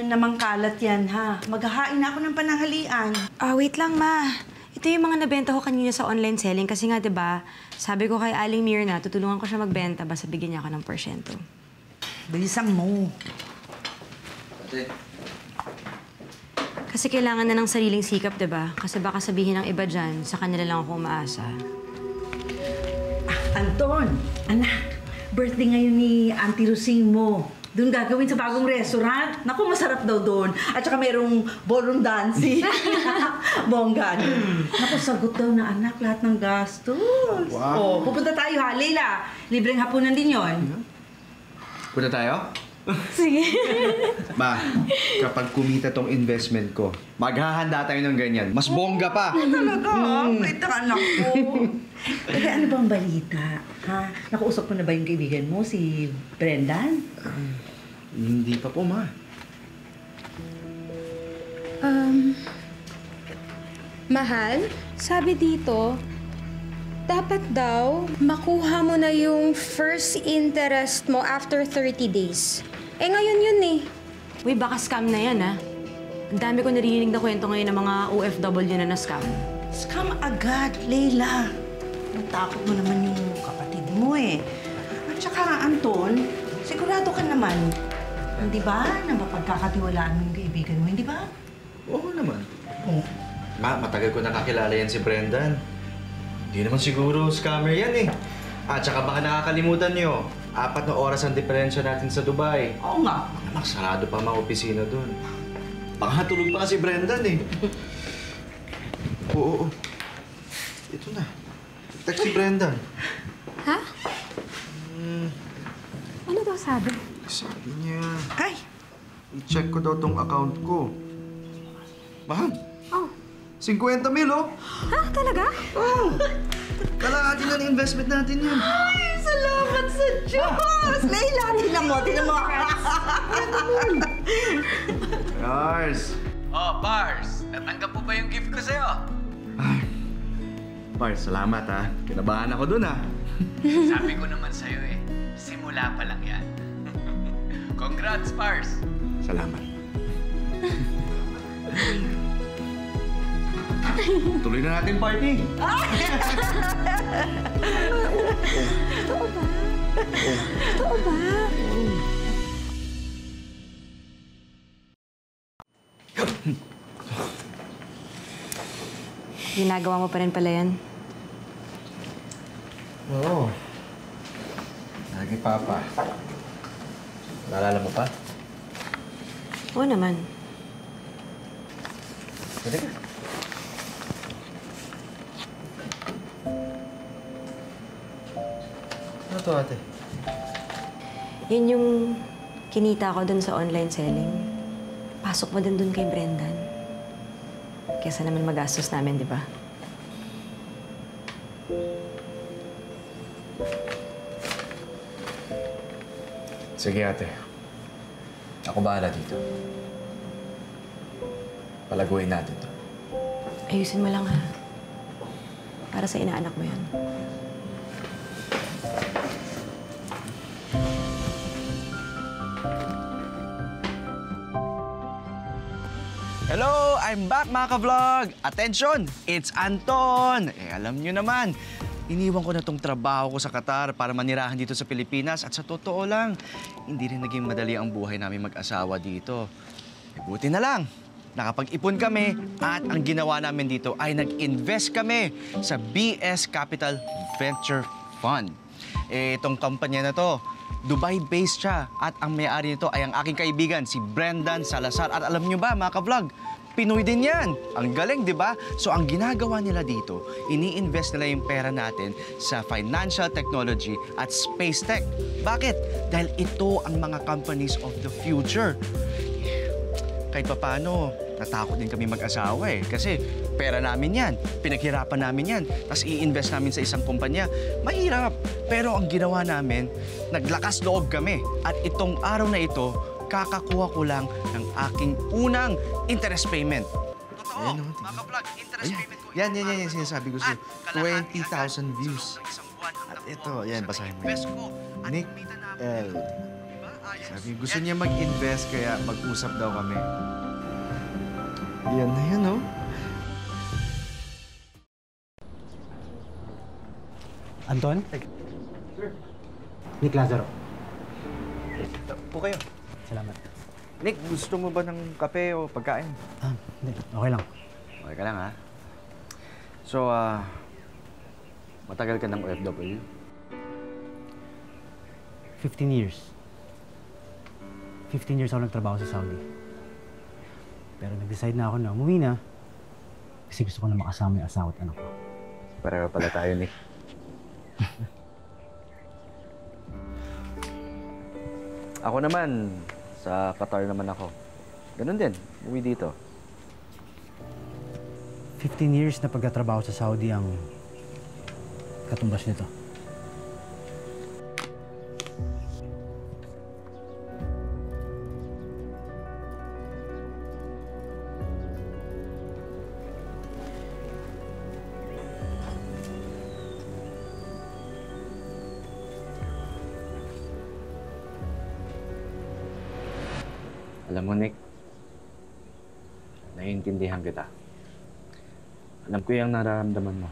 namang kalat yan, ha? Maghahain na ako ng pananghalian. Wait lang, Ma. Ito yung mga nabenta ko kanina sa online selling kasi nga, 'di ba? Sabi ko kay Aling Mirna, tutulungan ko siya magbenta basta bigyan niya ako ng porsyento. Bilisan mo. Ate. Kasi kailangan na ng sariling sikap, 'di ba? Kasi baka sabihin ng iba diyan, sa kanila lang ako umaasa. Anton, anak, birthday ngayon ni Auntie Rosing mo. Doon gagawin sa bagong restaurant. Naku, masarap daw doon. At saka merong ballroom dancing. Bongga. Naku, sagot daw na anak lahat ng gastos. Wow. Pupunta tayo ha, Leila. Libreng hapunan din yon. Punta tayo? Sige. Ma, kapag kumita tong investment ko, maghahanda tayo ng ganyan. Mas bongga pa. Talaga? Wait ang anak ko. Eh, ano bang balita? Ha? Nakausap mo na ba yung kaibigan mo, si Brendan? Hindi pa po, Ma. Mahal, sabi dito, dapat daw makuha mo na yung first interest mo after 30 days. Eh ngayon yun eh. Uy, baka scam na yan, ha? Ang dami ko narinig na kwento ngayon ng mga OFW na na-scam. Scam agad, Leila. Natakot mo naman yung kapatid mo eh. At saka, Anton, sigurado ka naman, hindi ba, na mapagkakatiwalaan mo yung kaibigan mo, hindi ba? Oo naman. Oo. Ma, matagal ko nakakilala yan si Brendan. Hindi naman siguro scammer yan eh. At saka baka nakakalimutan nyo, 4 na oras ang diferensya natin sa Dubai. Oo nga. Anak, sarado pa mga opisina doon. Baka natulog pa si Brendan eh. Oo. Ito na. Text si Brendan. Ha? Ano daw sabi? Sabi niya, Ay! i-check ko daw tong account ko. Mahal, Oh. 50 mil oh. Ha? Talaga? Oh. Kalahati na ng investment natin yun. Ay, salamat sa Diyos! Leila, tinan mo, tinan mo. Lars. Oh, Bars! Natanggap mo ba yung gift ko sa'yo? Ay. Pars, salamat ha. Kinabahan ako dun ha. Sabi ko naman sa'yo eh, simula pa lang yan. Congrats, Bars! Salamat. Tuloy na natin party. Totoo ba? Totoo ba? Ginagawa mo pa rin pala yan. Oo. Lagi, Papa. Naalala mo pa? Oo naman. Pwede ka. Ano to, ate? Yun yung kinita ko dun sa online selling. Pasok mo din dun kay Brendan. Kesa naman magastos namin, di ba? Sige, ate. Ako bahala dito. Palaguin natin to. Ayusin mo lang, ha? Para sa inaanak mo yan. Hello! I'm back, mga ka-vlog! Attention! It's Anton! Alam nyo naman, iniwan ko na tong trabaho ko sa Qatar para manirahan dito sa Pilipinas at sa totoo lang, hindi rin naging madali ang buhay namin mag-asawa dito. Buti na lang, nakapag-ipon kami at ang ginawa namin dito ay nag-invest kami sa BS Capital Venture Fund. Itong kumpanya na to, Dubai-based siya at ang may-ari nito ay ang aking kaibigan, si Brendan Salazar. At alam nyo ba, mga ka-vlog, Pinoy din yan. Ang galing, di ba? So ang ginagawa nila dito, ini-invest nila yung pera natin sa financial technology at space tech. Bakit? Dahil ito ang mga companies of the future. Kahit paano, natakot din kami mag-asawa eh. Kasi pera namin yan, pinaghirapan namin yan, tapos i-invest namin sa isang kumpanya. Mahirap. Pero ang ginawa namin, naglakas loob kami. At itong araw na ito, kakakuha ko lang ng aking unang interest payment. Totoo, mga ka-vlog, interest payment ko. Yan, sinasabi ko sa'yo. 20,000 views. At ito, yan, basahin mo yan. Nick L. Sabi, gusto niya mag-invest kaya mag-usap daw kami. Yan na yan, oh. Anton? Nick Lazaro. Po kayo. Salamat. Nick, gusto mo ba ng kape o pagkain? Hindi. Okay lang. Okay ka lang, ha? So, matagal ka ng OFW? 15 years. 15 years ako nagtrabaho sa Saudi. Pero nag-decide na ako na umuwi na kasi gusto ko na makasama yung asawa at anak ko. Pareho pala tayo, Nick. Ako naman, sa Qatar naman ako. Ganun din, uwi dito. 15 years na pagkatrabaho sa Saudi ang katumbas nito. Alam mo, Nick, naiintindihan kita. Alam ko yung nararamdaman mo.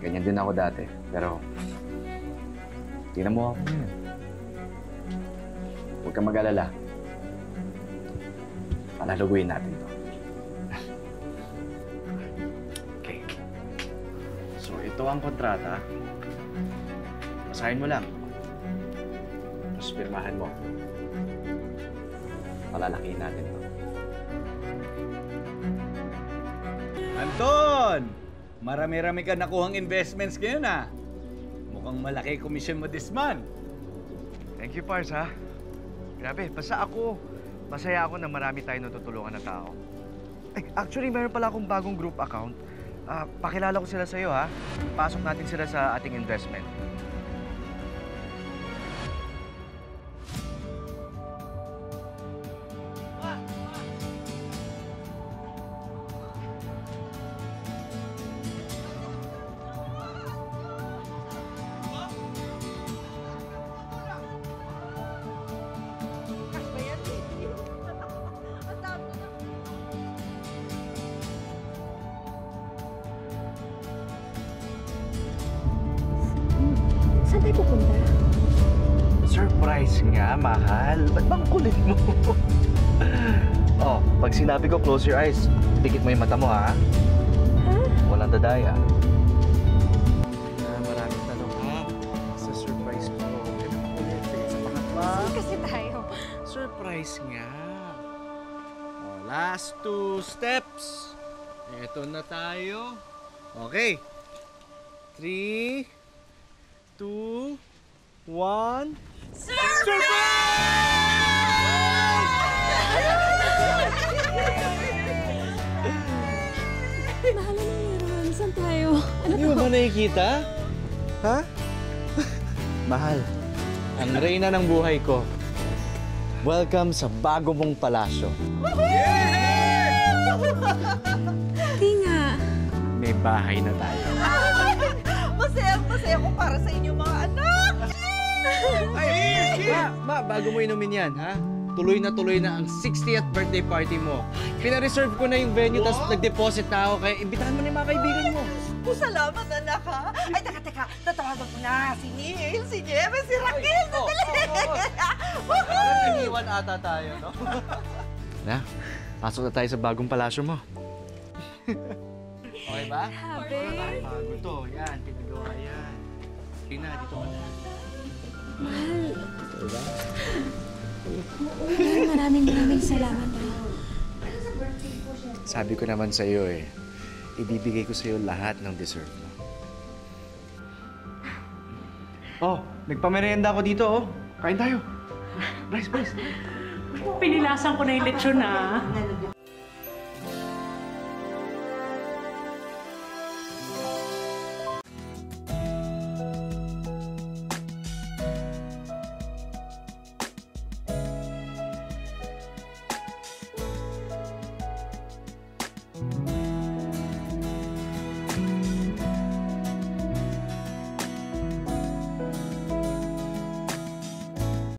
Ganyan din ako dati, pero tingnan mo ako ngayon. Huwag kang mag-alala. Palaluguin natin to. Okay. So, ito ang kontrata. Basahin mo lang. Tapos pirmahan mo. Palalakihin natin to. Anton! Marami-rami ka nakuhang investments ngayon, ha? Mukhang malaki komisyon mo this month. Thank you, Pars, ha? Grabe, basta ako, masaya ako na marami tayong natutulungan na tao. Ay, actually, meron pala akong bagong group account. Pakilala ko sila sa'yo, ha? Pasok natin sila sa ating investment. Saan tayo pupunta? Surprise nga, mahal. Ba't bang kulit mo? Oh, pag sinabi ko close your eyes, pikit mo yung mata mo, ha? Walang dadaya. Maraming tanong, ha? Sa surprise mo. Kaya naman ulit. Sige, sa pangatla. Kasi tayo. Surprise nga. Oh, last 2 steps. Ito na tayo. Okay. 3, 2, 1. Mahal na meron. Saan tayo? Hindi mo ba nakikita? Ha? Mahal, ang reyna ng buhay ko. Welcome sa bago mong palasyo. Hindi nga. May bahay na tayo. Masaya ko para sa inyo mga anak! Ay, ma, bago mo inumin yan, ha? Tuloy na ang 60th birthday party mo. Pina-reserve ko na yung venue, tapos nag-deposit na ako, kaya imbitahan mo na yung mga kaibigan mo. Salamat, anak, ha? Ay, teka. Tatawagan ko na si Neil, si Jebe, si Raquel. Parang naniwan ata tayo, no? Na, pasok na tayo sa bagong palasyo mo. Okay ba? Sabi. Bago to, yan, pinagawa yan. Tina, dito ka na. Mahal. Maraming salamat. Sabi ko naman sa'yo ibibigay ko sa'yo lahat ng deserve mo. Oh, nagpamerienda ako dito, oh. Kain tayo. Bryce. Pinilasan ko na yung lechon, ah.